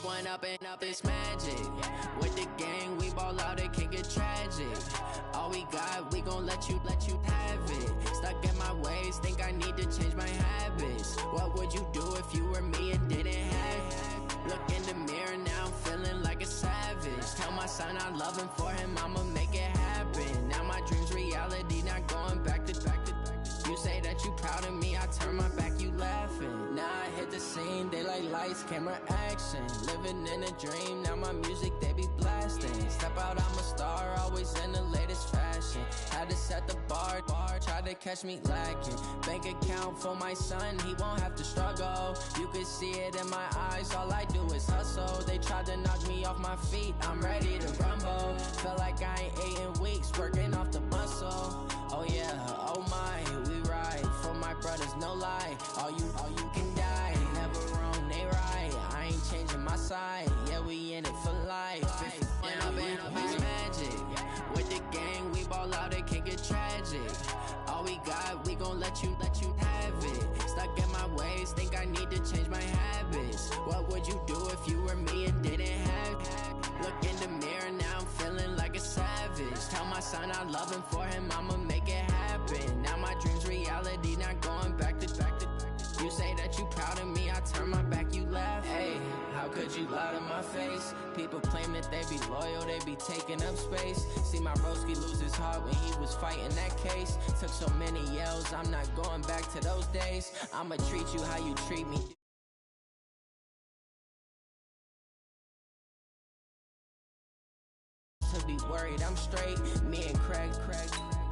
One up and up this magic. With the gang, we ball out, it can get tragic. All we got, we gon' let you have it. Stuck in my ways, think I need to change my habits. What would you do if you were me and didn't have it? Look in the mirror now, I'm feeling like a savage. Tell my son I love him, for him I'ma make it happen. Now my dream's reality, not going back to. You say that you proud of me, I turn my back, you laughing. Now I hit the scene, they like lights, camera, action. Living in a dream, now my music, they be blasting. Step out, I'm a star, always in the latest fashion. Had to set the bar, try to catch me lacking. Bank account for my son, he won't have to struggle. You can see it in my eyes, all I do is hustle. They tried to knock me off my feet, I'm ready to rumble. Felt like I ain't ate in weeks, working off the muscle. Oh yeah, oh my, we ride for my brothers, no lie. All you can die, never wrong, they right. I ain't changing my side, yeah, we in it for life. And up it's magic. With the gang, we ball out, it can get tragic. All we got, we gon' let you have it. Stuck in my ways, think I need to change my habits. What would you do if you were me and didn't have it? Look in the mirror, now I'm feeling like a savage. Tell my son I love him, for him I'ma make it happen. Now my dream's reality, not going back to. You say that you proud of me, I turn my back, you laugh. Hey, how could you lie to my face? People claim that they be loyal, they be taking up space. See my broski lose his heart when he was fighting that case. Took so many yells, I'm not going back to those days. I'ma treat you how you treat me. To be worried, I'm straight. Me and Craig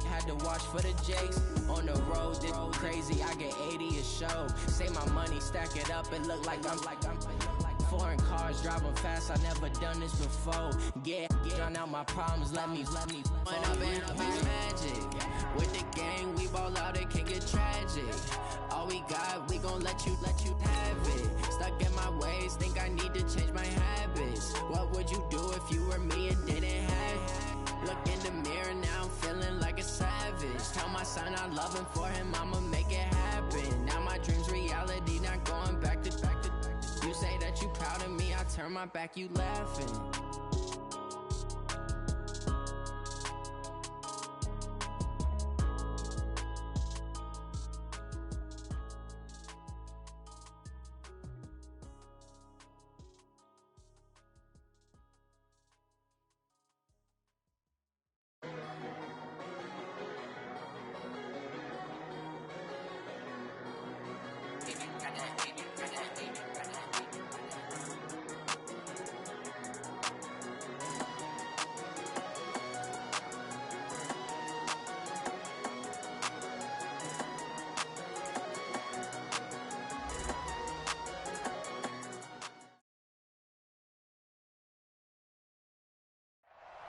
had to watch for the Jakes. On the road, this crazy, I get 80 a show. Say my money, stack it up, it look like I'm foreign cars, driving fast, I never done this before. Yeah, drown out my problems, let me One up and up is magic. With the gang, we ball out, it can get tragic. All we got, we gon' let you have it. Stuck in my ways, think I need to change my habits. What would you do if you were me and didn't have it? Look in the mirror, now I'm feeling like a savage. Tell my son I love him, for him I'ma make it happen. Now my dream's reality, not going back to. You say that you proud of me, I turn my back, you laughing.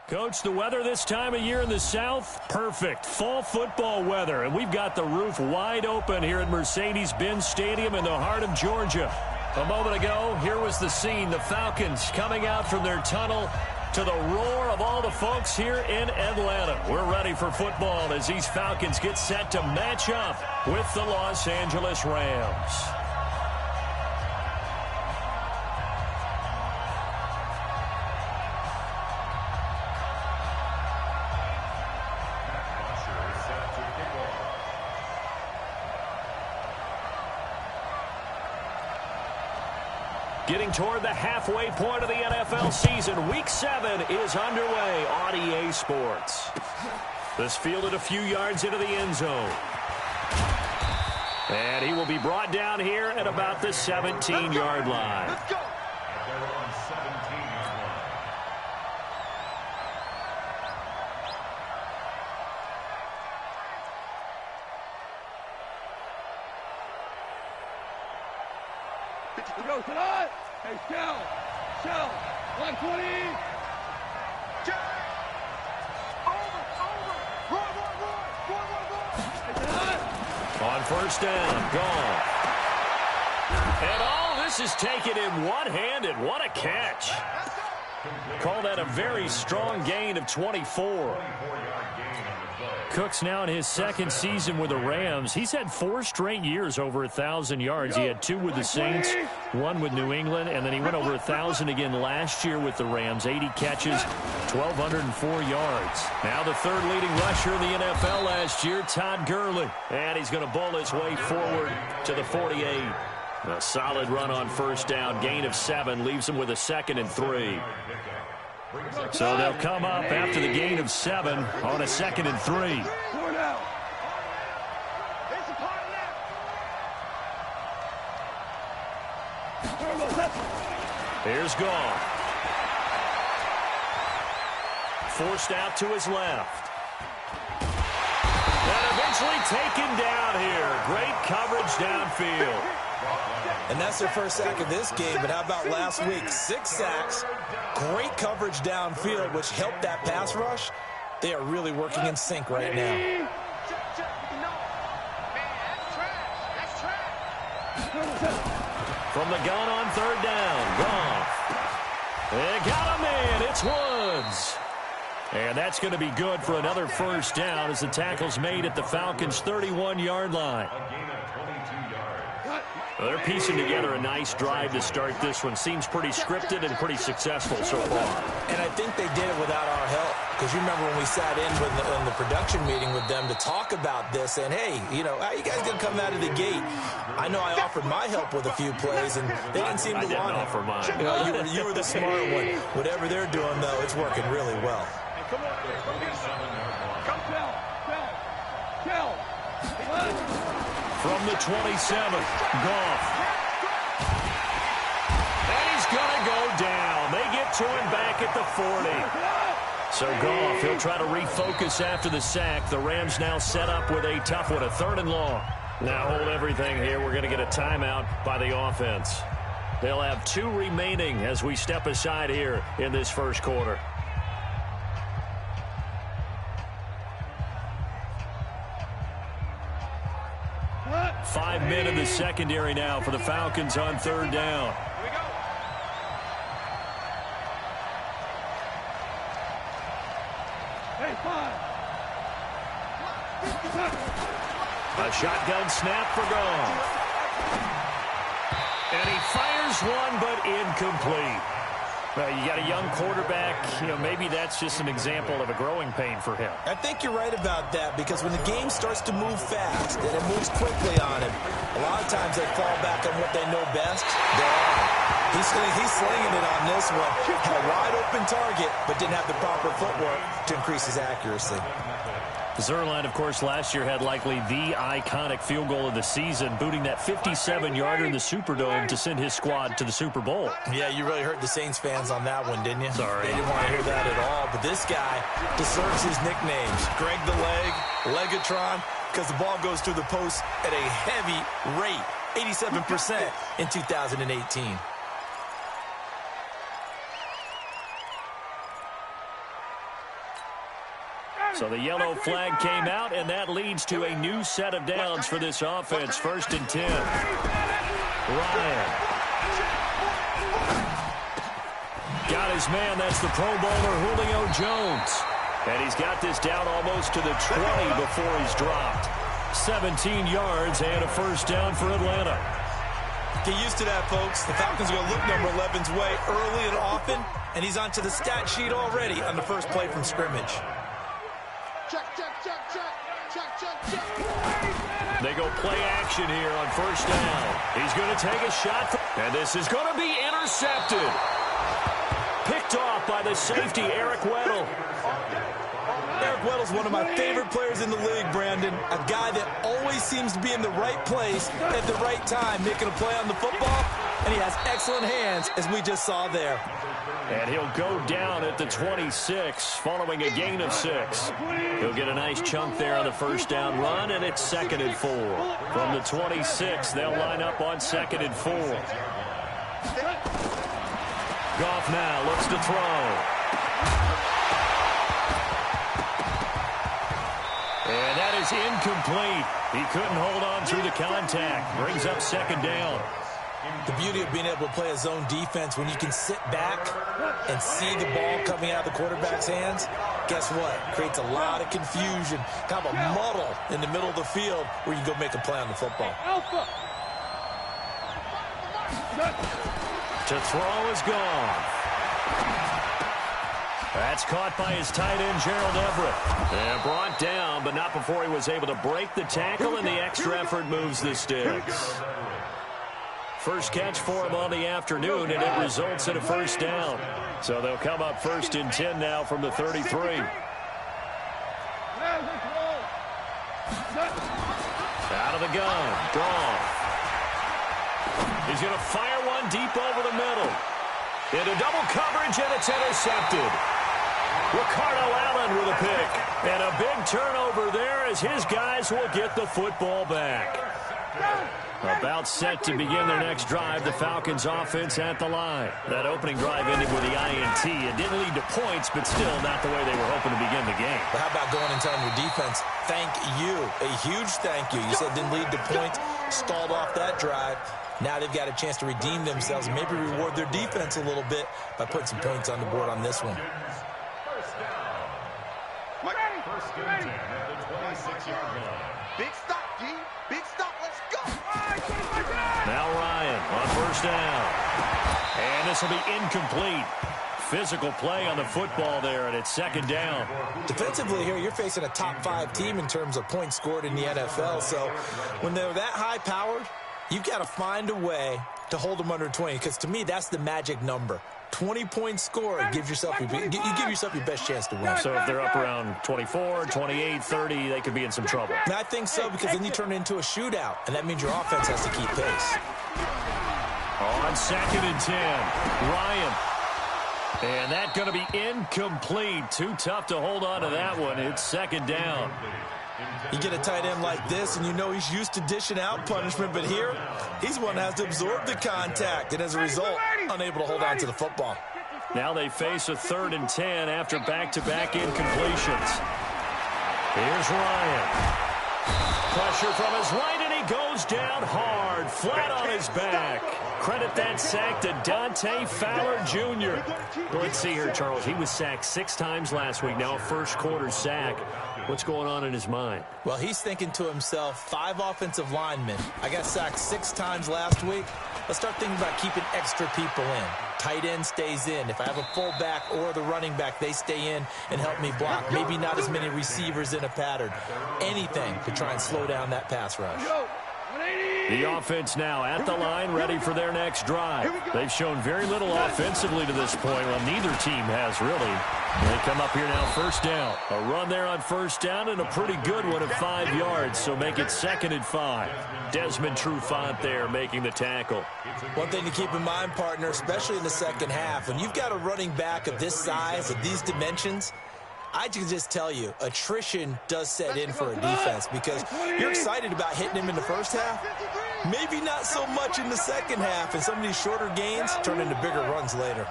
Coach, the weather this time of year in the South, perfect. Fall football weather, and we've got the roof wide open here at Mercedes-Benz Stadium in the heart of Georgia. A moment ago, here was the scene. The Falcons coming out from their tunnel to the roar of all the folks here in Atlanta. We're ready for football as these Falcons get set to match up with the Los Angeles Rams. Getting toward the halfway point of the NFL season, Week 7 is underway on EA Sports. This fielded a few yards into the end zone. And he will be brought down here at about the 17-yard line. Let's go. Go tonight. Hey, Shell, 120. On first down, gone. And all this is taken in one-handed. What a catch. Call that a very strong gain of 24. Cook's now in his second season with the Rams. He's had 4 straight years over 1,000 yards. He had 2 with the Saints, 1 with New England, and then he went over 1,000 again last year with the Rams. 80 catches, 1,204 yards. Now the third leading rusher in the NFL last year, Todd Gurley. And he's going to bowl his way forward to the 48. A solid run on first down. Gain of 7 leaves him with a 2nd and 3. So they'll come up after the gain of 7 on a 2nd and 3. Here's Goff. Forced out to his left. And eventually taken down here. Great coverage downfield. And that's their first sack of this game. But how about last week? 6 sacks, great coverage downfield, which helped that pass rush. They are really working in sync right now. From the gun on third down, Goff. They got him in. It's Woods. And that's going to be good for another first down as the tackle's made at the Falcons' 31-yard line. Well, they're piecing together a nice drive to start this one. Seems pretty scripted and pretty successful so far. And I think they did it without our help. Because you remember when we sat in the production meeting with them to talk about this, and hey, you know, how you guys going to come out of the gate? I know I offered my help with a few plays, and they didn't seem to want it. Offer mine. You know, you were the smart one. Whatever they're doing, though, it's working really well. Come on, come tell. From the 27, Goff. And he's going to go down. They get to him back at the 40. So Goff, he'll try to refocus after the sack. The Rams now set up with a tough one, a 3rd and long. Now hold everything here. We're going to get a timeout by the offense. They'll have 2 remaining as we step aside here in this first quarter. 5 men in the secondary now for the Falcons on 3rd down. A shotgun snap for Goff. And he fires one, but incomplete. Well, you got a young quarterback. You know, maybe that's just an example of a growing pain for him. I think you're right about that, because when the game starts to move fast and it moves quickly on him, a lot of times they fall back on what they know best. He's slinging it on this one. Had a wide open target, but didn't have the proper footwork to increase his accuracy. Zuerlein, of course, last year had likely the iconic field goal of the season, booting that 57-yarder in the Superdome to send his squad to the Super Bowl. Yeah, you really hurt the Saints fans on that one, didn't you? Sorry. They didn't want to hear that at all. But this guy deserves his nicknames. Greg the Leg, Legatron, because the ball goes through the post at a heavy rate, 87% in 2018. So the yellow flag came out, and that leads to a new set of downs for this offense. 1st and 10. Ryan. Got his man. That's the Pro Bowler Julio Jones. And he's got this down almost to the 20 before he's dropped. 17 yards and a first down for Atlanta. Get used to that, folks. The Falcons are going to look number 11's way early and often, and he's onto the stat sheet already on the first play from scrimmage. They go play action here on first down. He's going to take a shot. And this is going to be intercepted. Picked off by the safety, Eric Weddle. Eric Weddle's one of my favorite players in the league, Brandon. A guy that always seems to be in the right place at the right time, making a play on the football. And he has excellent hands, as we just saw there. And he'll go down at the 26 following a gain of 6. He'll get a nice chunk there on the first down run, and it's 2nd and 4. From the 26, they'll line up on 2nd and 4. Goff now looks to throw. And that is incomplete. He couldn't hold on through the contact. Brings up 2nd down. The beauty of being able to play a zone defense when you can sit back and see the ball coming out of the quarterback's hands, guess what? Creates a lot of confusion, kind of a muddle in the middle of the field where you go make a play on the football. To throw is gone. That's caught by his tight end, Gerald Everett. And brought down, but not before he was able to break the tackle, and the extra effort moves the sticks. First catch for him on the afternoon, and it results in a first down. So they'll come up 1st and 10 now from the 33. Out of the gun. Draw. He's going to fire one deep over the middle. Into double coverage, and it's intercepted. Ricardo Allen with a pick. And a big turnover there as his guys will get the football back. About set to begin their next drive, the Falcons offense at the line. That opening drive ended with the INT. It didn't lead to points, but still not the way they were hoping to begin the game. But how about going and telling your defense, thank you, a huge thank you. You said it didn't lead to points, stalled off that drive. Now they've got a chance to redeem themselves and maybe reward their defense a little bit by putting some points on the board on this one. Big stop, G. Big stop. Let's go. Now Ryan on first down. And this will be incomplete. Physical play on the football there, and it's 2nd down. Defensively here, you're facing a top 5 team in terms of points scored in the NFL. So when they're that high-powered, you've got to find a way to hold them under 20, because to me, that's the magic number. 20 points scored gives yourself you give yourself your best chance to win. So if they're up around 24, 28, 30, they could be in some trouble. And I think so, because then you turn it into a shootout, and that means your offense has to keep pace. On 2nd and 10, Ryan. And that's going to be incomplete. Too tough to hold on to that one. It's 2nd down. You get a tight end like this, and you know he's used to dishing out punishment, but here, he's one that has to absorb the contact, and as a result, unable to hold on to the football. Now they face a 3rd and 10 after back-to-back incompletions. Here's Ryan. Pressure from his right, and he goes down hard, flat on his back. Credit that sack to Dante Fowler Jr. Let's see here, Charles. He was sacked 6 times last week. Now a first-quarter sack. What's going on in his mind? Well, he's thinking to himself, 5 offensive linemen. I got sacked 6 times last week. Let's start thinking about keeping extra people in. Tight end stays in. If I have a fullback or the running back, they stay in and help me block. Maybe not as many receivers in a pattern. Anything to try and slow down that pass rush. The offense now at the line, ready for their next drive. They've shown very little offensively to this point. Well, neither team has really. They come up here now, 1st down. A run there on 1st down, and a pretty good one at 5 yards, so make it 2nd and 5. Desmond Trufant there making the tackle. One thing to keep in mind, partner, especially in the second half, when you've got a running back of this size, of these dimensions, I can just tell you, attrition does set in for a defense, because you're excited about hitting him in the first half. Maybe not so much in the second half, and some of these shorter gains turn into bigger runs later.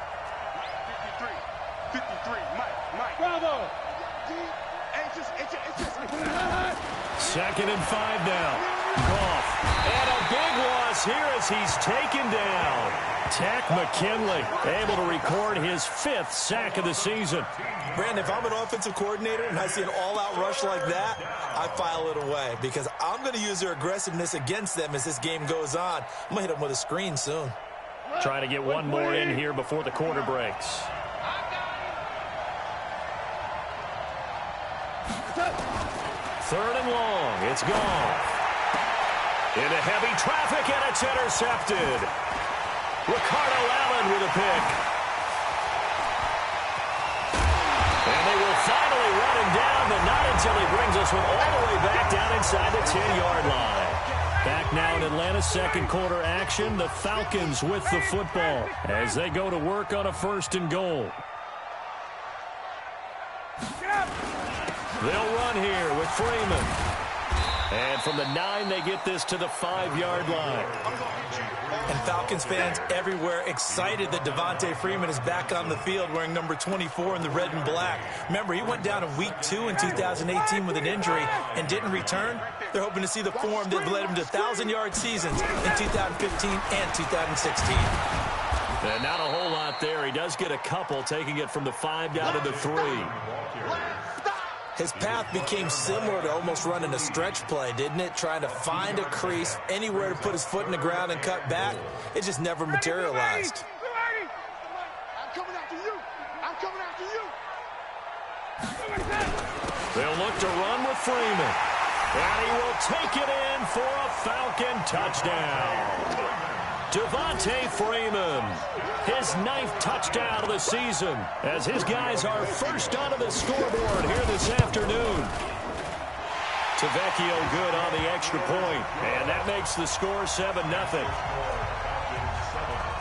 53, Mike. Bravo. 2nd and 5 now. Goff. And a big loss here as he's taken down. Tack McKinley able to record his 5th sack of the season. Brandon, if I'm an offensive coordinator and I see an all-out rush like that, I file it away, because I'm going to use their aggressiveness against them as this game goes on. I'm going to hit them with a screen soon. Trying to get one more in here before the quarter breaks. Third and long. It's gone. Into heavy traffic, and it's intercepted. Ricardo Allen with a pick. And they will finally run him down, but not until he brings us one all the way back down inside the 10-yard line. Back now in Atlanta's second quarter action, the Falcons with the football as they go to work on a 1st and goal. They'll run here with Freeman. And from the 9, they get this to the 5-yard line. And Falcons fans everywhere excited that Devontae Freeman is back on the field wearing number 24 in the red and black. Remember, he went down in week 2 in 2018 with an injury and didn't return. They're hoping to see the form that led him to 1,000-yard seasons in 2015 and 2016. And not a whole lot there. He does get a couple, taking it from the 5 down to the 3. His path became similar to almost running a stretch play, didn't it? Trying to find a crease, anywhere to put his foot in the ground and cut back. It just never materialized. I'm coming after you. I'm coming after you. They'll look to run with Freeman. And he will take it in for a Falcon touchdown. Devontae Freeman, his 9th touchdown of the season, as his guys are first onto the scoreboard here this afternoon. Tavecchio good on the extra point, and that makes the score 7-0.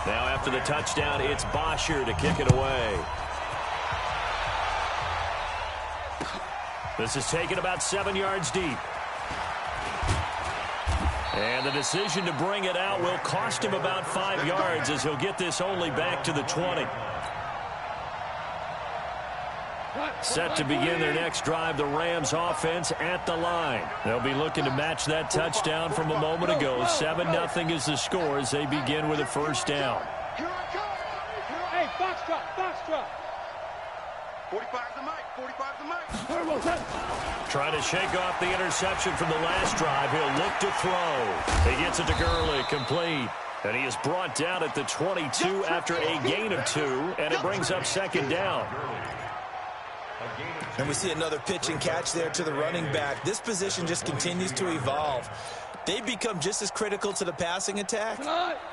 Now after the touchdown, it's Bosher to kick it away. This is taken about 7 yards deep. And the decision to bring it out will cost him about 5 yards, as he'll get this only back to the 20. Set to begin their next drive, the Rams offense at the line. They'll be looking to match that touchdown from a moment ago. 7-0 is the score as they begin with a first down. Here I come. Hey, box drop, box drop. 45's the mic, 45's the mic. Trying to shake off the interception from the last drive. He'll look to throw. He gets it to Gurley, complete. And he is brought down at the 22 after a gain of 2, and it brings up second down. And we see another pitch and catch there to the running back. This position just continues to evolve. They become just as critical to the passing attack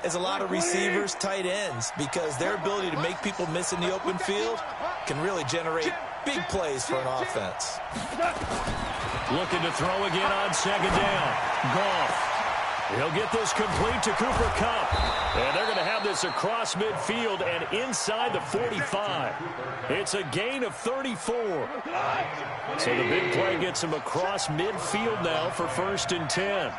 as a lot of receivers, tight ends, because their ability to make people miss in the open field can really generate big plays for an offense. Looking to throw again on second down. Goff. He'll get this complete to Cooper Kupp. And they're going to have this across midfield and inside the 45. It's a gain of 34. So the big play gets him across midfield now for 1st and 10.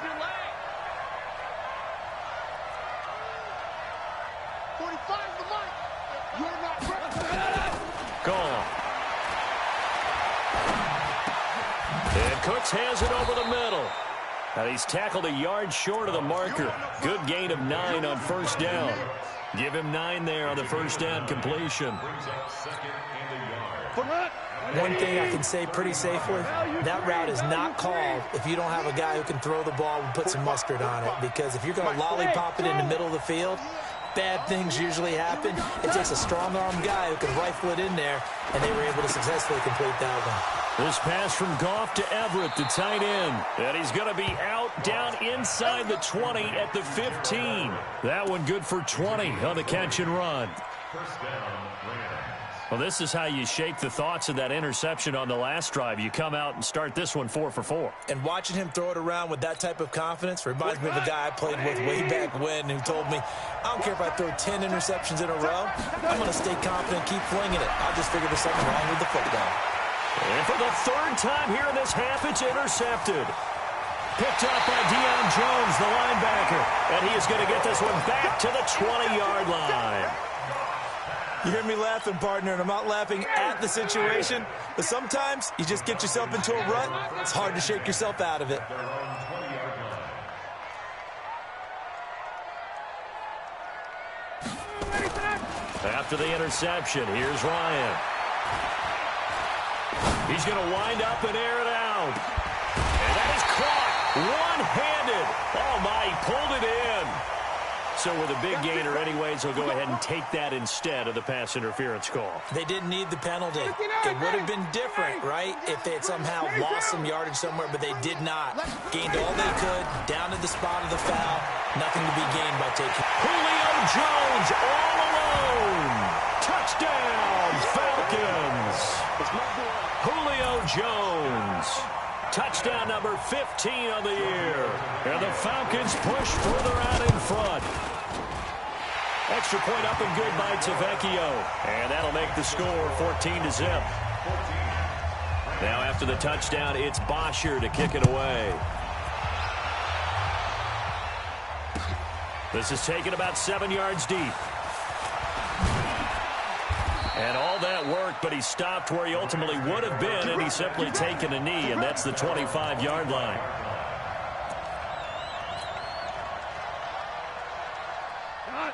45's the mic. You're not ready. Gone. And Cooks has it over the middle. And he's tackled a yard short of the marker. Good gain of 9 on first down. Give him 9 there on the first down completion. One thing I can say pretty safely, that route is not called if you don't have a guy who can throw the ball and put some mustard on it. Because if you're going to lollipop it in the middle of the field, bad things usually happen. It takes a strong-arm guy who can rifle it in there, and they were able to successfully complete that one. This pass from Goff to Everett, the tight end. And he's going to be out down inside the 20 at the 15. That one good for 20 on the catch and run. Well, this is how you shake the thoughts of that interception on the last drive. You come out and start this one 4 for 4. And watching him throw it around with that type of confidence reminds me of a guy I played with way back when who told me, I don't care if I throw 10 interceptions in a row. I'm going to stay confident and keep flinging it. I'll just figure there's something wrong with the football. And for the 3rd time here in this half, it's intercepted. Picked up by Deion Jones, the linebacker. And he is going to get this one back to the 20-yard line. You hear me laughing, partner, and I'm not laughing at the situation, but sometimes you just get yourself into a rut. It's hard to shake yourself out of it. After the interception, here's Ryan. He's going to wind up and air it out. And that is caught one-handed. Oh, my, he pulled it in. So with a big gainer anyways, he'll go ahead and take that instead of the pass interference call. They didn't need the penalty. It would have been different, right, if they had somehow lost some yardage somewhere, but they did not. Gained all they could, down to the spot of the foul. Nothing to be gained by taking. Julio Jones all alone. Touchdown, Falcons. Julio Jones. Touchdown number 15 on the year. And the Falcons push further out in front. Extra point up and good by Tavecchio. And that'll make the score 14-0. Now after the touchdown, it's Bosher to kick it away. This is taken about 7 yards deep. And all that work, but he stopped where he ultimately would have been, and he's simply taken a knee, and that's the 25-yard line.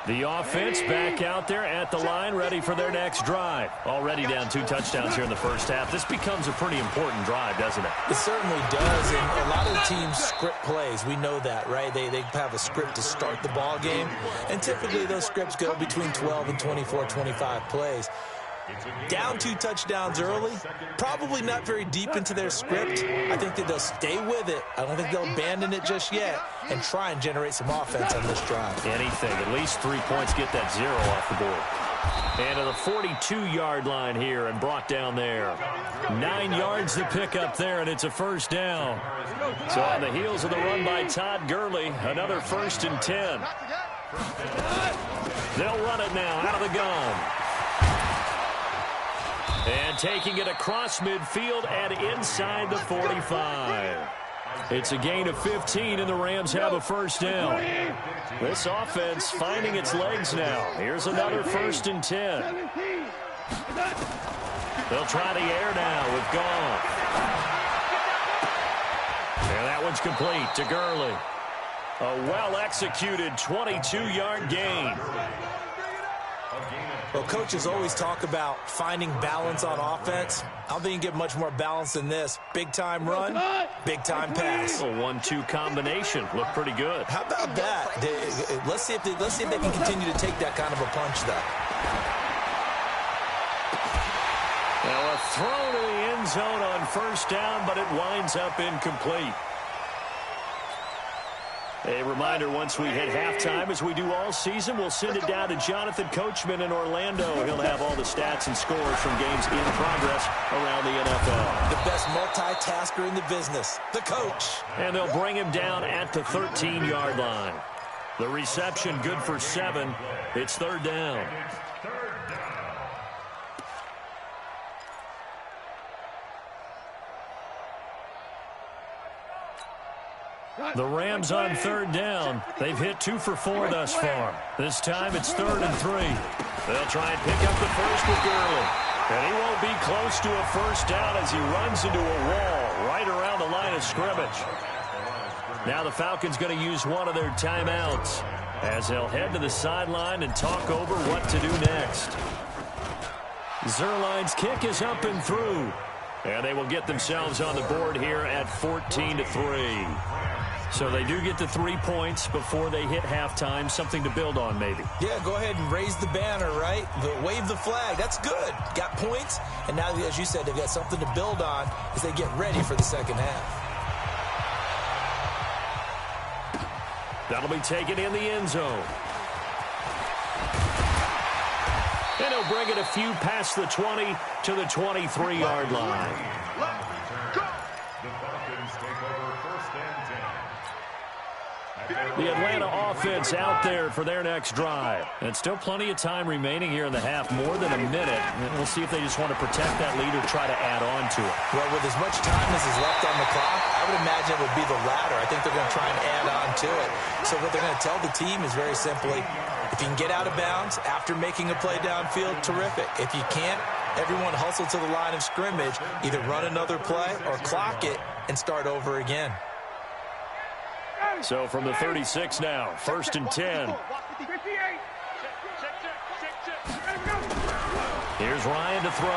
The offense back out there at the line, ready for their next drive. Already down 2 touchdowns here in the first half. This becomes a pretty important drive, doesn't it? It certainly does, and a lot of the teams script plays. We know that, right? They have a script to start the ball game, and typically those scripts go between 12 and 24, 25 plays. Down 2 touchdowns early, probably not very deep into their script. I think that they'll stay with it. I don't think they'll abandon it just yet and try and generate some offense on this drive. Anything, at least 3 points, get that 0 off the board. And to the 42-yard line here and brought down there. 9 yards to pick up there, and it's a first down. So on the heels of the run by Todd Gurley, another 1st and 10. They'll run it now out of the gun. And taking it across midfield and inside the 45. It's a gain of 15, and the Rams have a first down. This offense finding its legs now. Here's another 1st and 10. They'll try the air now with Goff. And that one's complete to Gurley. A well-executed 22-yard gain. Well, coaches always talk about finding balance on offense. I don't think you can get much more balance than this. Big-time run, big-time pass. A 1-2 combination. Looked pretty good. How about that? Let's see if they can continue to take that kind of a punch, though. Now a throw to the end zone on first down, but it winds up incomplete. A reminder, once we hit halftime, as we do all season, we'll send it down to Jonathan Coachman in Orlando. He'll have all the stats and scores from games in progress around the NFL. The best multitasker in the business, the coach. And they'll bring him down at the 13-yard line. The reception good for 7. It's 3rd down. The Rams on 3rd down. They've hit 2 for 4 thus far. This time it's 3rd and 3. They'll try and pick up the first with Gurley. And he won't be close to a first down as he runs into a wall right around the line of scrimmage. Now the Falcons going to use one of their timeouts as they'll head to the sideline and talk over what to do next. Zerline's kick is up and through. And they will get themselves on the board here at 14-3. So they do get the 3 points before they hit halftime. Something to build on, maybe. Yeah, go ahead and raise the banner, right? Wave the flag. That's good. Got points. And now, as you said, they've got something to build on as they get ready for the second half. That'll be taken in the end zone. And he'll bring it a few past the 20 to the 23-yard line. The Atlanta offense out there for their next drive. And still plenty of time remaining here in the half, more than a minute. And we'll see if they just want to protect that lead or try to add on to it. Well, with as much time as is left on the clock, I would imagine it would be the latter. I think they're going to try and add on to it. So what they're going to tell the team is very simply, if you can get out of bounds after making a play downfield, terrific. If you can't, everyone hustle to the line of scrimmage, either run another play or clock it and start over again. So from the 36 now, 1st and 10. Here's Ryan to throw.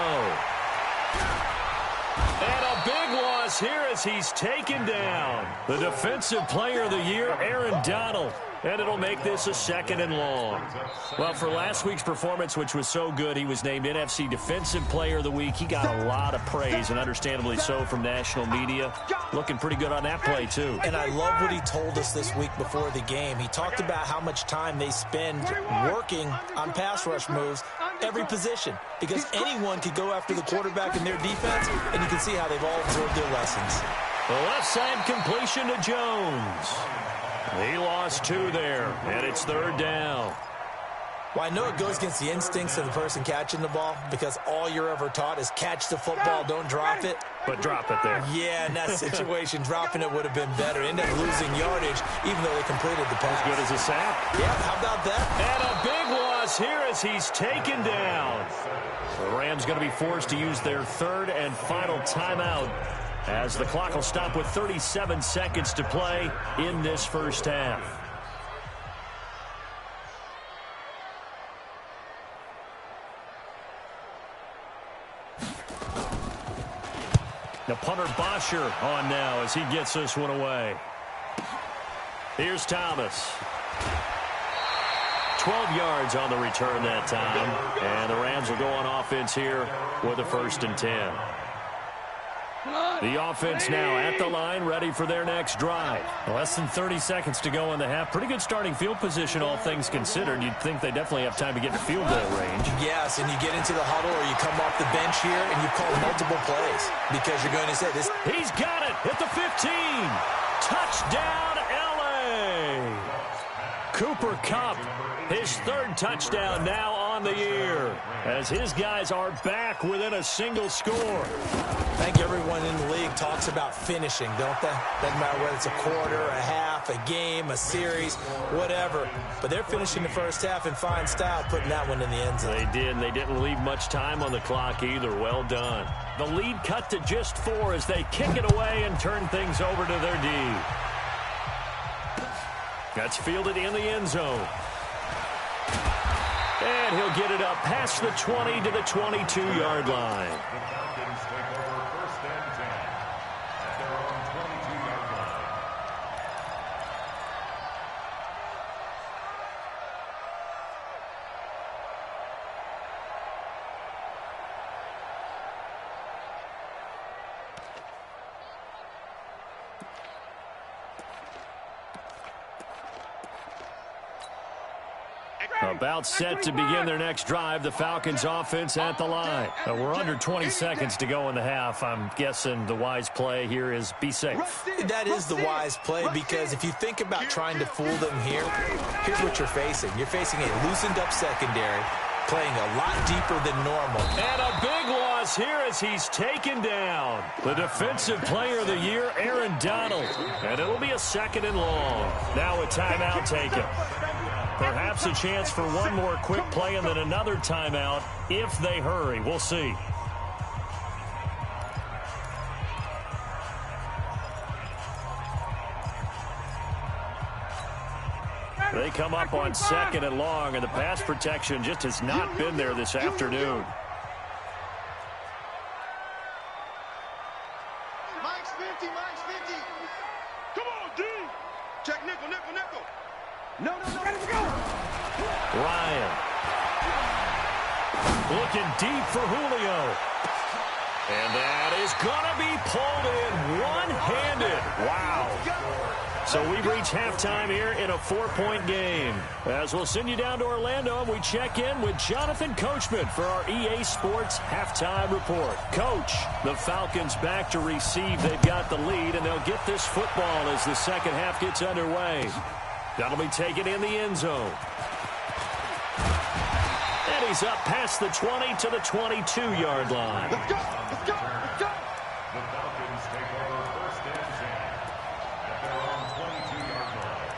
And a big loss here as he's taken down. The defensive player of the year, Aaron Donald. And it'll make this a 2nd and long. Well, for last week's performance, which was so good, he was named NFC Defensive Player of the Week. He got a lot of praise, and understandably so, from national media. Looking pretty good on that play, too. And I love what he told us this week before the game. He talked about how much time they spend working on pass rush moves, every position, because anyone could go after the quarterback in their defense, and you can see how they've all absorbed their lessons. The left side completion to Jones. He lost 2 there, and it's 3rd down. Well, I know it goes against the instincts of the person catching the ball because all you're ever taught is catch the football, don't drop it. But drop it there. Yeah, in that situation, dropping it would have been better. Ended up losing yardage, even though they completed the pass. As good as a sack. Yeah, how about that? And a big loss here as he's taken down. The Rams going to be forced to use their third and final timeout as the clock will stop with 37 seconds to play in this first half. The punter Bosher on now as he gets this one away. Here's Thomas. 12 yards on the return that time. And the Rams will go on offense here with a 1st and 10. The offense now at the line, ready for their next drive. Less than 30 seconds to go in the half. Pretty good starting field position, all things considered. You'd think they definitely have time to get to field goal range. Yes, and you get into the huddle or you come off the bench here and you call multiple plays because you're going to say this. He's got it at the 15. Touchdown, L.A. Cooper Kupp, his 3rd touchdown now on the year as his guys are back within a single score. I think everyone in the league talks about finishing, don't they? Doesn't matter whether it's a quarter, a half, a game, a series, whatever. But they're finishing the first half in fine style, putting that one in the end zone. They did, and they didn't leave much time on the clock either. Well done. The lead cut to just 4 as they kick it away and turn things over to their D. That's fielded in the end zone. And he'll get it up past the 20 to the 22-yard line. About set to begin their next drive, the Falcons offense at the line. We're under 20 seconds to go in the half. I'm guessing the wise play here is be safe. That is the wise play because if you think about trying to fool them here, here's what you're facing. You're facing a loosened up secondary, playing a lot deeper than normal. And a big loss here as he's taken down. The defensive player of the year, Aaron Donald. And it'll be a 2nd and long. Now a timeout taken. Perhaps a chance for one more quick play and then another timeout if they hurry. We'll see. They come up on 2nd and long, and the pass protection just has not been there this afternoon. Mike's 50, Mike's 50. Come on, D. Check nickel, nickel, nickel. No, ready to go. Ryan. Looking deep for Julio. And that is going to be pulled in one-handed. Wow. So we reach halftime here in a 4-point game. As we'll send you down to Orlando, we check in with Jonathan Coachman for our EA Sports Halftime Report. Coach, the Falcons back to receive. They've got the lead, and they'll get this football as the second half gets underway. That'll be taken in the end zone. And he's up past the 20 to the 22-yard line. Let's go, let's go, let's go. The Falcons take over 1st and 10 at their own 22-yard line.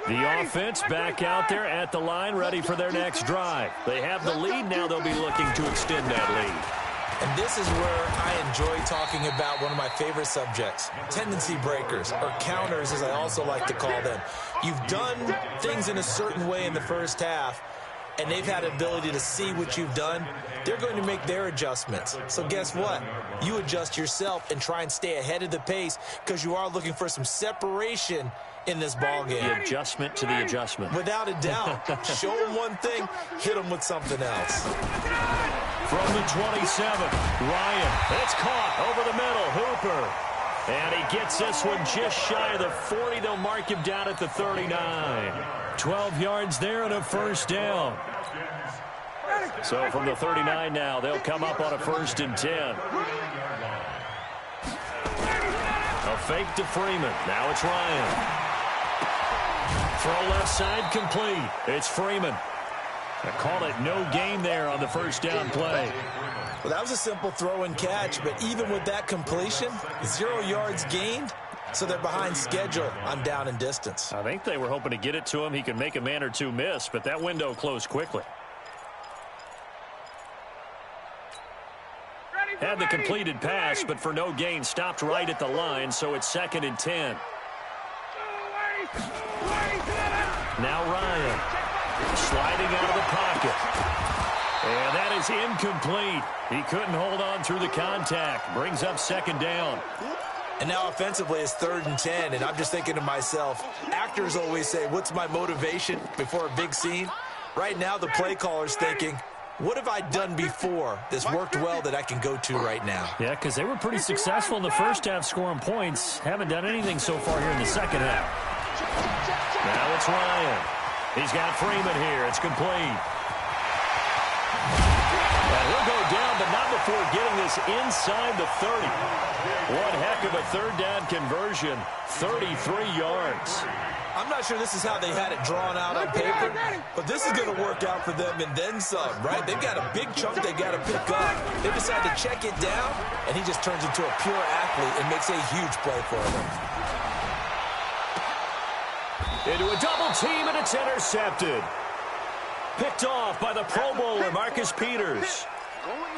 The offense back out there at the line, ready for their next drive. They have the lead now. They'll be looking to extend that lead. And this is where I enjoy talking about one of my favorite subjects, tendency breakers, or counters as I also like to call them. You've done things in a certain way in the first half, and they've had ability to see what you've done. They're going to make their adjustments. So guess what? You adjust yourself and try and stay ahead of the pace because you are looking for some separation in this ball game. The adjustment to the adjustment. Without a doubt. Show them one thing, hit them with something else. From the 27, Ryan. It's caught over the middle. Hooper. And he gets this one just shy of the 40. They'll mark him down at the 39. 12 yards there and a first down. So from the 39 now, they'll come up on a 1st and 10. A fake to Freeman. Now it's Ryan. Throw left side complete. It's Freeman. I call it no gain there on the first down play. Well, that was a simple throw and catch, but even with that completion, 0 yards gained, so they're behind schedule on down and distance. I think they were hoping to get it to him. He could make a man or two miss, but that window closed quickly. Had the completed pass, but for no gain, stopped right at the line, so it's 2nd and 10. Now Ryan, sliding out of the pocket. And that is incomplete. He couldn't hold on through the contact. Brings up 2nd down. And now offensively it's 3rd and 10, and I'm just thinking to myself, actors always say, what's my motivation before a big scene? Right now the play caller's thinking, what have I done before that's worked well that I can go to right now? Yeah, because they were pretty successful in the first half scoring points. Haven't done anything so far here in the second half. Now it's Ryan. He's got Freeman here. It's complete. And he'll go down, but not before getting this inside the 30. One heck of a 3rd down conversion, 33 yards. I'm not sure this is how they had it drawn out on paper, but this is going to work out for them and then some, right? They've got a big chunk they got to pick up. They decide to check it down, and he just turns into a pure athlete and makes a huge play for them. Into a double team, and it's intercepted. Picked off by the Pro Bowler, Marcus Peters.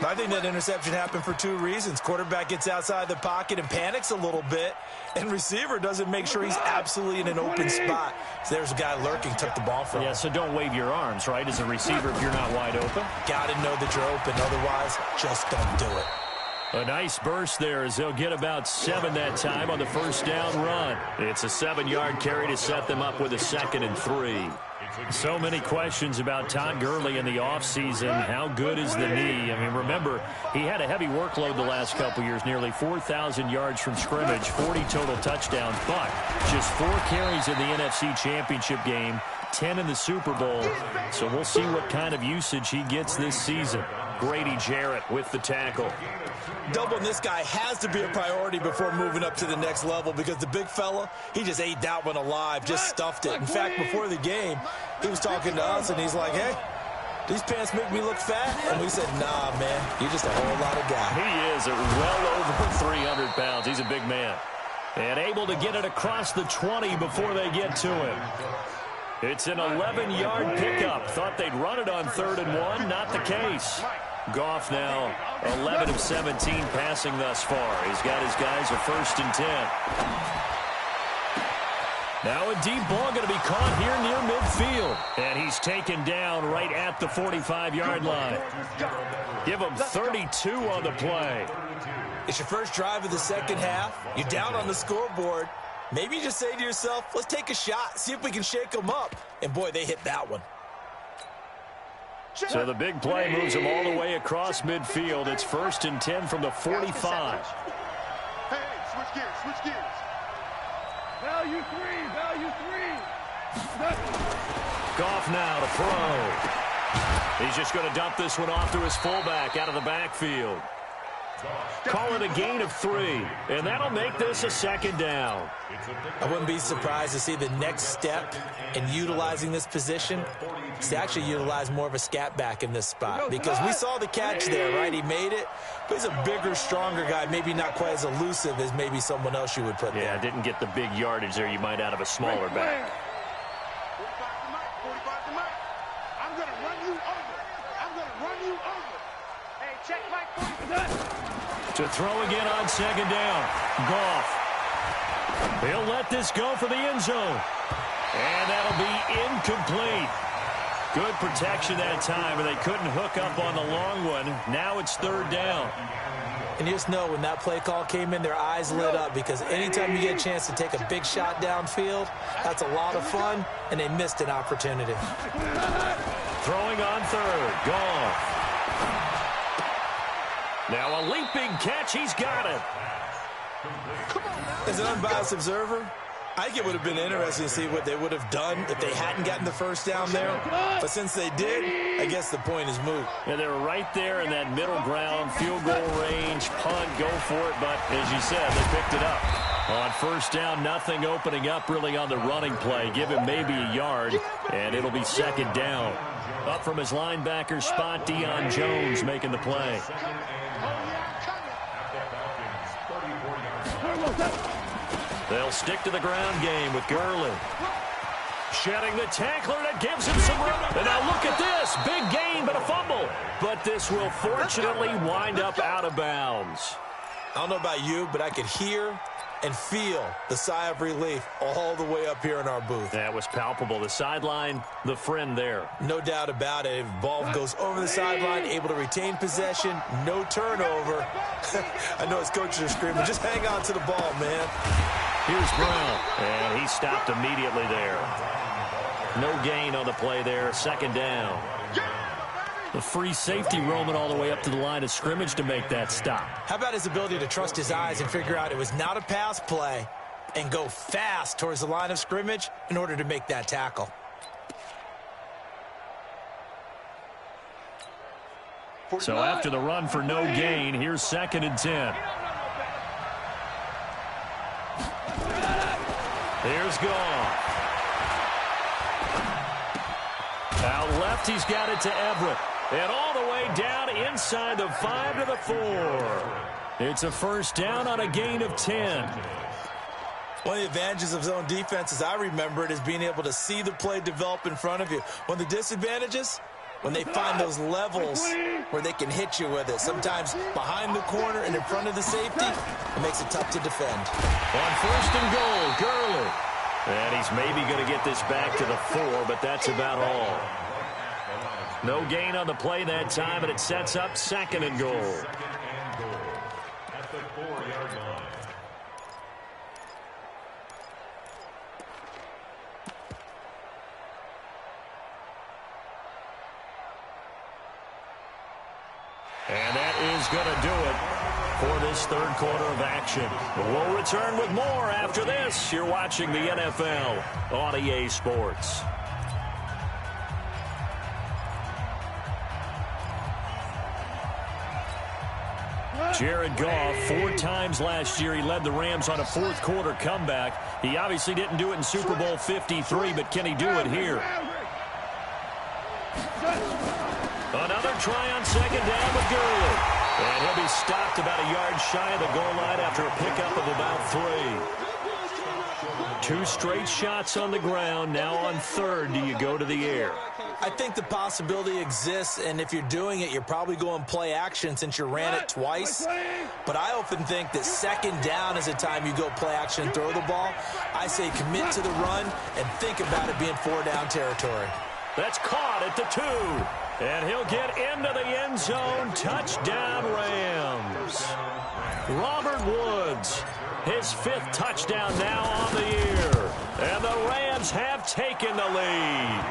I think that interception happened for 2 reasons. Quarterback gets outside the pocket and panics a little bit, and receiver doesn't make sure he's absolutely in an open spot. So there's a guy lurking, took the ball from him. Yeah, so don't wave your arms, right, as a receiver if you're not wide open. Got to know that you're open. Otherwise, just don't do it. A nice burst there as they'll get about 7 that time on the first down run. It's a 7-yard carry to set them up with a 2nd and 3. So many questions about Todd Gurley in the offseason. How good is the knee? I mean, remember, he had a heavy workload the last couple years, nearly 4,000 yards from scrimmage, 40 total touchdowns, but just 4 carries in the NFC Championship game, 10 in the Super Bowl. So we'll see what kind of usage he gets this season. Grady Jarrett with the tackle. Doubling this guy has to be a priority before moving up to the next level because the big fella, he just ate that one alive, just stuffed it. In fact, before the game, he was talking to us, and he's like, hey, these pants make me look fat? And we said, nah, man, you're just a whole lot of guy. He is well over 300 pounds. He's a big man. And able to get it across the 20 before they get to him. It's an 11-yard pickup. Thought they'd run it on 3rd and 1. Not the case. Goff now 11 of 17 passing thus far. He's got his guys a 1st and 10. Now a deep ball going to be caught here near midfield. And he's taken down right at the 45-yard line. Give him 32 on the play. It's your first drive of the second half. You're down on the scoreboard. Maybe you just say to yourself, let's take a shot, see if we can shake them up. And, boy, they hit that one. So the big play moves him all the way across midfield. It's 1st and 10 from the 45. Hey, switch gears, switch gears. Value 3, value 3. Goff now to throw. He's just going to dump this one off to his fullback out of the backfield. Call it a gain of 3, and that'll make this a 2nd down. I wouldn't be surprised to see the next step in utilizing this position is to actually utilize more of a scat back in this spot, because we saw the catch there, right? He made it, but he's a bigger, stronger guy, maybe not quite as elusive as maybe someone else you would put there. Yeah, didn't get the big yardage there you might out of a smaller back. 45 to Mike. I'm going to run you over. I'm going to run you over. Hey, check Mike. To throw again on 2nd down. Goff. He'll let this go for the end zone. And that'll be incomplete. Good protection that time, and they couldn't hook up on the long one. Now it's 3rd down. And you just know when that play call came in, their eyes lit up, because anytime you get a chance to take a big shot downfield, that's a lot of fun, and they missed an opportunity. Throwing on 3rd. Goff. Now a leaping catch. He's got it. As an unbiased observer, I think it would have been interesting to see what they would have done if they hadn't gotten the first down there. But since they did, I guess the point is moot. Yeah, they were right there in that middle ground, field goal range, punt, go for it. But as you said, they picked it up. On first down, nothing opening up really on the running play. Give him maybe a yard, and it'll be second down. Up from his linebacker spot, Deion Jones making the play. They'll stick to the ground game with Gurley. Shedding the tackler, that gives him some room. And now look at this. Big gain, but a fumble. But this will fortunately wind up out of bounds. I don't know about you, but I could hear and feel the sigh of relief all the way up here in our booth. That was palpable. The sideline, the friend there. No doubt about it. If the ball goes over the sideline, able to retain possession, no turnover. I know his coaches are screaming, just hang on to the ball, man. Here's Brown, and he stopped immediately there. No gain on the play there, second down. The free safety roaming all the way up to the line of scrimmage to make that stop. How about his ability to trust his eyes and figure out it was not a pass play and go fast towards the line of scrimmage in order to make that tackle? So after the run for no gain, here's second and 10. Here's Goff. Out left, he's got it to Everett. And all the way down inside the 5 to the 4. It's a first down on a gain of 10. One of the advantages of zone defense, as I remember it, is being able to see the play develop in front of you. One of the disadvantages, when they find those levels where they can hit you with it. Sometimes behind the corner and in front of the safety, it makes it tough to defend. On first and goal, Gurley. And he's maybe going to get this back to the 4, but that's about all. No gain on the play that time, and it sets up second and goal. At the 4-yard line. And that is going to do it for this third quarter of action. We'll return with more after this. You're watching the NFL on EA Sports. Jared Goff, 4 times last year, he led the Rams on a fourth quarter comeback. He obviously didn't do it in Super Bowl 53, but can he do it here? Another try on second down with Gurley. And he'll be stopped about a yard shy of the goal line after a pickup of about 3. 2 straight shots on the ground. Now on third, do you go to the air? I think the possibility exists, and if you're doing it, you're probably going play action since you ran it twice. But I often think that second down is a time you go play action and throw the ball. I say commit to the run and think about it being 4-down territory. That's caught at the 2. And he'll get into the end zone. Touchdown, Rams. Robert Woods, his 5th touchdown now on the year. And the Rams have taken the lead.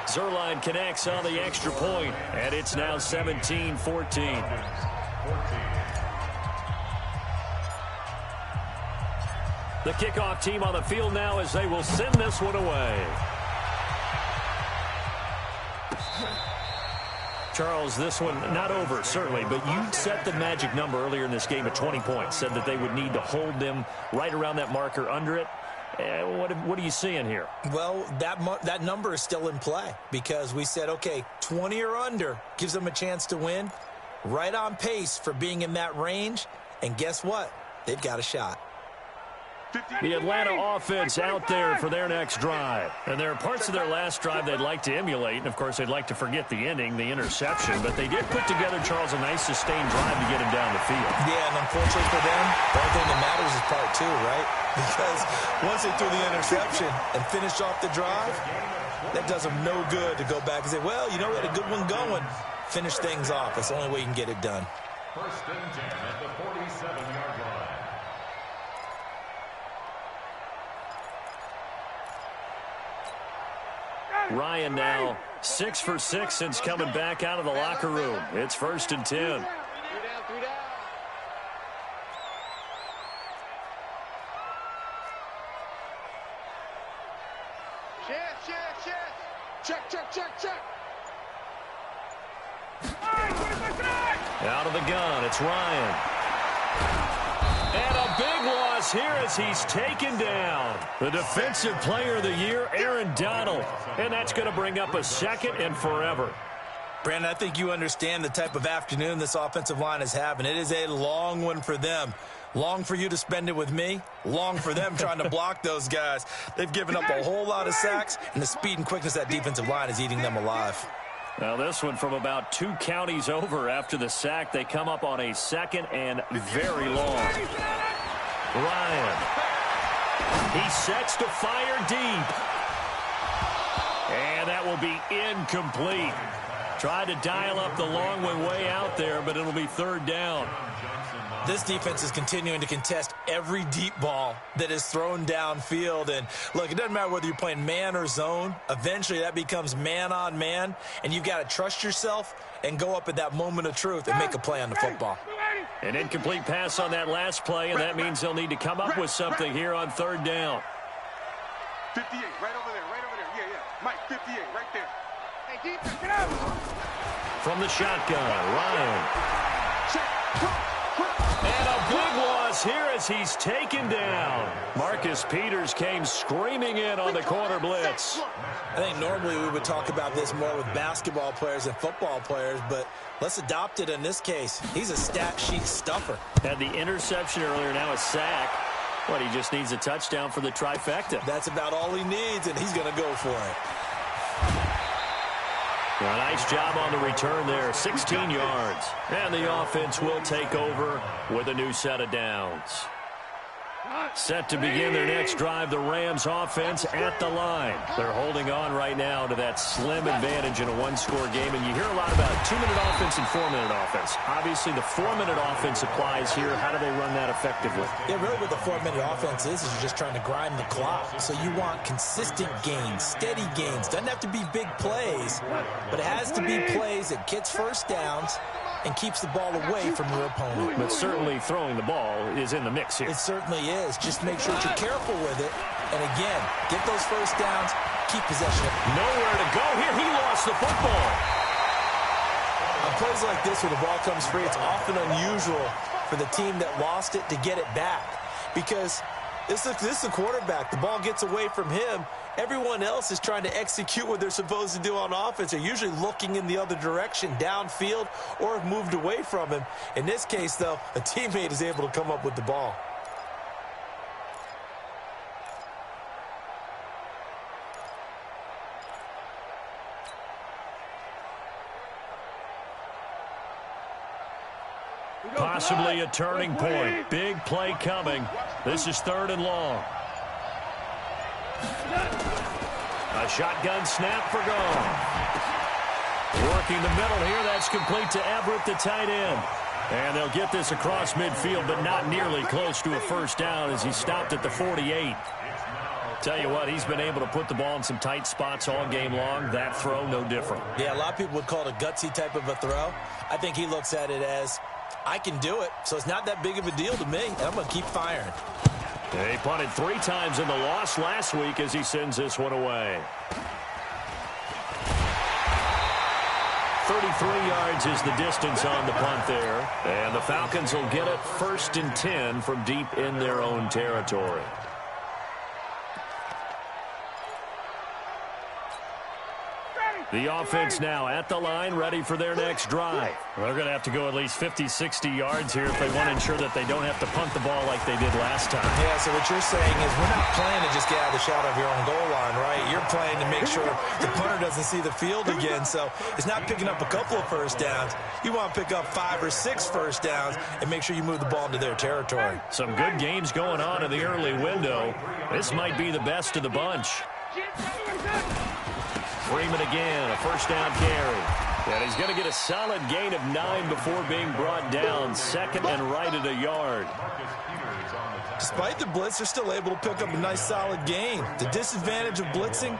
Zerline connects on the extra point, and it's now 17-14. The kickoff team on the field now as they will send this one away. Charles, this one not over, certainly, but you set the magic number earlier in this game at 20 points, said that they would need to hold them right around that marker under it. What are you seeing here? Well, that number is still in play because we said, okay, 20 or under gives them a chance to win. Right on pace for being in that range. And guess what? They've got a shot. The Atlanta offense out there for their next drive. And there are parts of their last drive they'd like to emulate. And, of course, they'd like to forget the ending, the interception. But they did put together, Charles, a nice sustained drive to get him down the field. Yeah, and unfortunately for them, the only thing that matters is part 2, right? Because once they threw the interception and finished off the drive, that does them no good to go back and say, well, you know, we had a good one going. Finish things off. That's the only way you can get it done. First and 10 at the 47-yard line. Ryan now 6 for 6 since coming back out of the locker room. It's first and 10. 3 down. Check. Out of the gun, it's Ryan. And a big loss here as he's taken down. The Defensive Player of the Year, Aaron Donald. And that's going to bring up a second and forever. Brandon, I think you understand the type of afternoon this offensive line is having. It is a long one for them. Long for you to spend it with me. Long for them trying to block those guys. They've given up a whole lot of sacks, and the speed and quickness of that defensive line is eating them alive. Now this one from about 2 counties over after the sack. They come up on a second and very long. Ryan. He sets to fire deep. And that will be incomplete. Tried to dial up the long one way out there, but it'll be third down. This defense is continuing to contest every deep ball that is thrown downfield. And, look, it doesn't matter whether you're playing man or zone. Eventually, that becomes man-on-man, and you've got to trust yourself and go up at that moment of truth and make a play on the football. An incomplete pass on that last play, and that means they'll need to come up with something here on third down. 58, right over there, right over there. Yeah. Mike, 58, right there. Hey, defense, get out. From the shotgun, Ryan. And a big loss here as he's taken down. Marcus Peters came screaming in on the corner blitz. I think normally we would talk about this more with basketball players and football players, but let's adopt it in this case. He's a stat sheet stuffer. Had the interception earlier, now a sack. But he just needs a touchdown for the trifecta. That's about all he needs, and he's going to go for it. Well, nice job on the return there, 16 yards. And the offense will take over with a new set of downs. Set to begin their next drive, the Rams offense at the line. They're holding on right now to that slim advantage in a one-score game. And you hear a lot about 2-minute offense and 4-minute offense. Obviously, the 4-minute offense applies here. How do they run that effectively? Yeah, really what the 4-minute offense is you're just trying to grind the clock. So you want consistent gains, steady gains. Doesn't have to be big plays, but it has to be plays that gets first downs and keeps the ball away from your opponent. But certainly throwing the ball is in the mix here. It certainly is. Just make sure that you're careful with it. And again, get those first downs, keep possession. Nowhere to go here. He lost the football. On plays like this where the ball comes free, it's often unusual for the team that lost it to get it back. Because this is a quarterback. The ball gets away from him. Everyone else is trying to execute what they're supposed to do on offense. They're usually looking in the other direction, downfield, or have moved away from him. In this case, though, a teammate is able to come up with the ball. Possibly a turning point. Big play coming. This is third and long. A shotgun snap for Gone. Working the middle here. That's complete to Everett, the tight end. And they'll get this across midfield, but not nearly close to a first down as he stopped at the 48. Tell you what, he's been able to put the ball in some tight spots all game long. That throw, no different. Yeah, a lot of people would call it a gutsy type of a throw. I think he looks at it as, I can do it, so it's not that big of a deal to me, and I'm going to keep firing. He punted 3 times in the loss last week as he sends this one away. 33 yards is the distance on the punt there. And the Falcons will get it 1st and 10 from deep in their own territory. The offense now at the line, ready for their next drive. They're going to have to go at least 50, 60 yards here if they want to ensure that they don't have to punt the ball like they did last time. Yeah, so what you're saying is we're not playing to just get out of the shadow of your own goal line, right? You're playing to make sure the punter doesn't see the field again. So it's not picking up a couple of first downs. You want to pick up 5 or 6 first downs and make sure you move the ball into their territory. Some good games going on in the early window. This might be the best of the bunch. Freeman again, a first down carry. And he's going to get a solid gain of 9 before being brought down. Second and right at a yard. Despite the blitz, they're still able to pick up a nice solid gain. The disadvantage of blitzing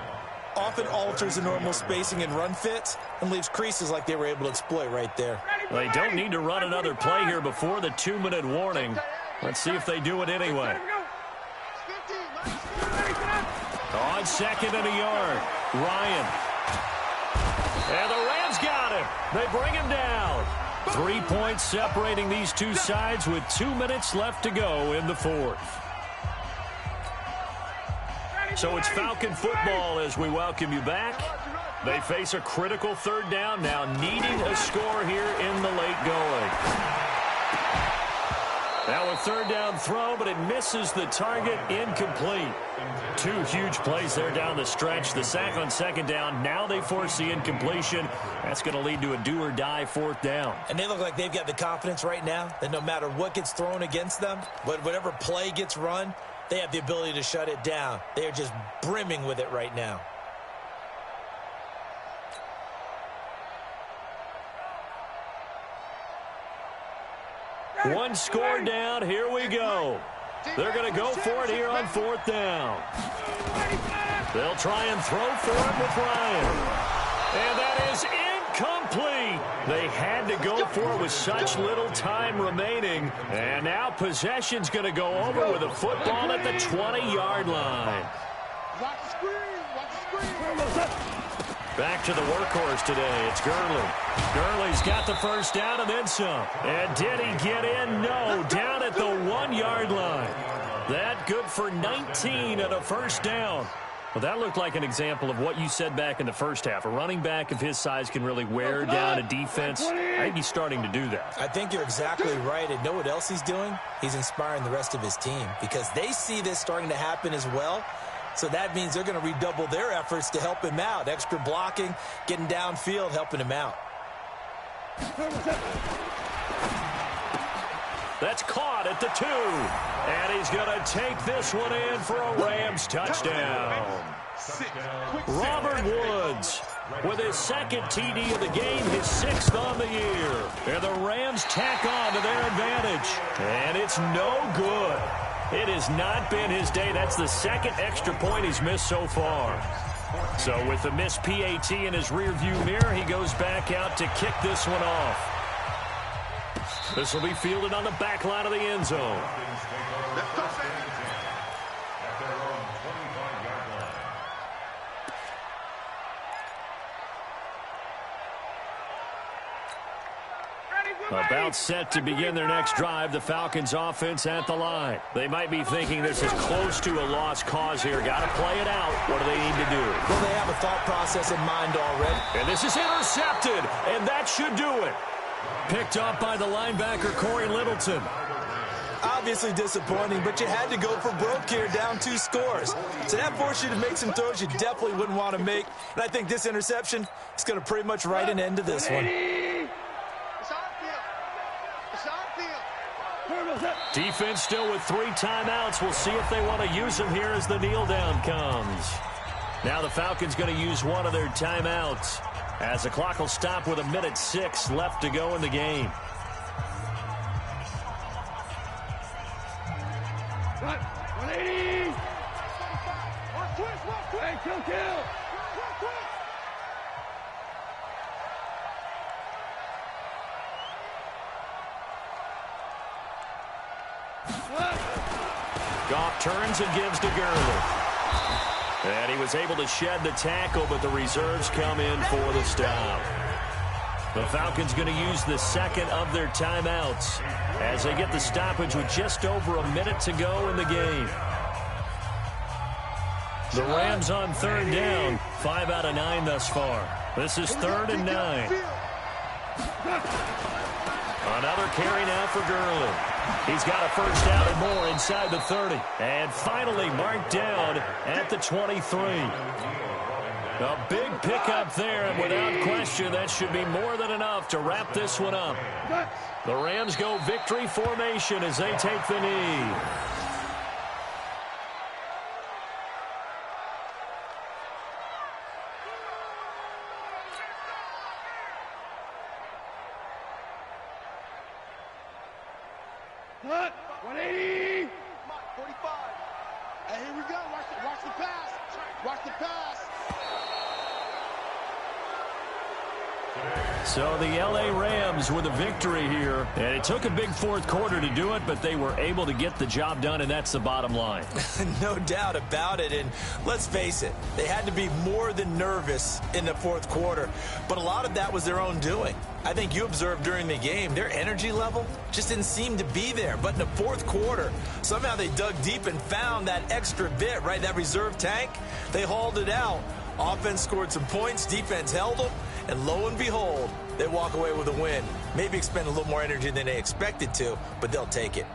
often alters the normal spacing and run fits and leaves creases like they were able to exploit right there. They don't need to run another play here before the 2-minute warning. Let's see if they do it anyway. On second and a yard, Ryan. And the Rams got him. They bring him down. 3 points separating these two sides with 2 minutes left to go in the fourth. So it's Falcon football as we welcome you back. They face a critical third down now, needing a score here in the late going. Now a third down throw, but it misses the target, incomplete. 2 huge plays there down the stretch. The sack on second down. Now they force the incompletion. That's going to lead to a do-or-die fourth down. And they look like they've got the confidence right now that no matter what gets thrown against them, whatever play gets run, they have the ability to shut it down. They are just brimming with it right now. One score down. Here we go. They're going to go for it here on fourth down. They'll try and throw for it with Ryan. And that is incomplete. They had to go for it with such little time remaining. And now possession's going to go over with a football at the 20-yard line. Watch the screen. Watch the screen. Back to the workhorse today. It's Gurley. Gurley's got the first down and then some. And did he get in? No. Down at the 1-yard line. That good for 19 and a first down. Well, that looked like an example of what you said back in the first half. A running back of his size can really wear down a defense. I think he's starting to do that. I think you're exactly right. And know what else he's doing? He's inspiring the rest of his team because they see this starting to happen as well. So that means they're going to redouble their efforts to help him out. Extra blocking, getting downfield, helping him out. That's caught at the 2. And he's going to take this one in for a Rams touchdown. Robert Woods with his second TD of the game, his 6th on the year. And the Rams tack on to their advantage. And it's no good. It has not been his day. That's the second extra point he's missed so far. So with the missed PAT in his rearview mirror, he goes back out to kick this one off. This will be fielded on the back line of the end zone. About set to begin their next drive, the Falcons offense at the line. They might be thinking this is close to a lost cause here. Got to play it out. What do they need to do? Well, they have a thought process in mind already. And this is intercepted, and that should do it. Picked up by the linebacker, Corey Littleton. Obviously disappointing, but you had to go for broke here, down 2 scores. So that forced you to make some throws you definitely wouldn't want to make. And I think this interception is going to pretty much write an end to this one. Defense still with 3 timeouts. We'll see if they want to use them here as the kneel down comes. Now the Falcons going to use one of their timeouts as the clock will stop with 1:06 left to go in the game. Cut. 180. Hey, kill. Goff turns and gives to Gurley. And he was able to shed the tackle, but the reserves come in for the stop. The Falcons going to use the second of their timeouts as they get the stoppage with just over 1 minute to go in the game. The Rams on third down, 5 out of 9 thus far. This is 3rd and 9. Another carry now for Gurley. He's got a first down and more inside the 30. And finally marked down at the 23. A big pickup there, and without question, that should be more than enough to wrap this one up. The Rams go victory formation as they take the knee. Cut. 180. 45. Hey, here we go. Watch the pass. Watch the pass. So the L.A. Rams with a victory here. And it took a big fourth quarter to do it, but they were able to get the job done, and that's the bottom line. No doubt about it. And let's face it, they had to be more than nervous in the fourth quarter. But a lot of that was their own doing. I think you observed during the game, their energy level just didn't seem to be there. But in the fourth quarter, somehow they dug deep and found that extra bit, right, that reserve tank. They hauled it out. Offense scored some points, defense held them, and lo and behold, they walk away with a win. Maybe expend a little more energy than they expected to, but they'll take it.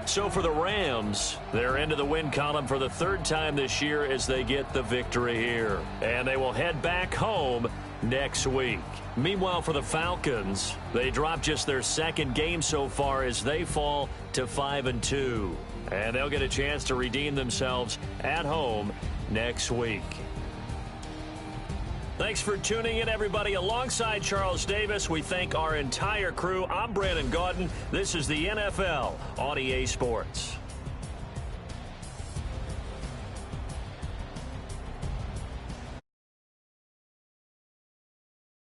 So for the Rams, they're into the win column for the third time this year as they get the victory here. And they will head back home next week. Meanwhile, for the Falcons, they dropped just their second game so far as they fall to 5-2. And they'll get a chance to redeem themselves at home next week. Thanks for tuning in, everybody. Alongside Charles Davis, we thank our entire crew. I'm Brandon Gaudin. This is the NFL on EA Sports.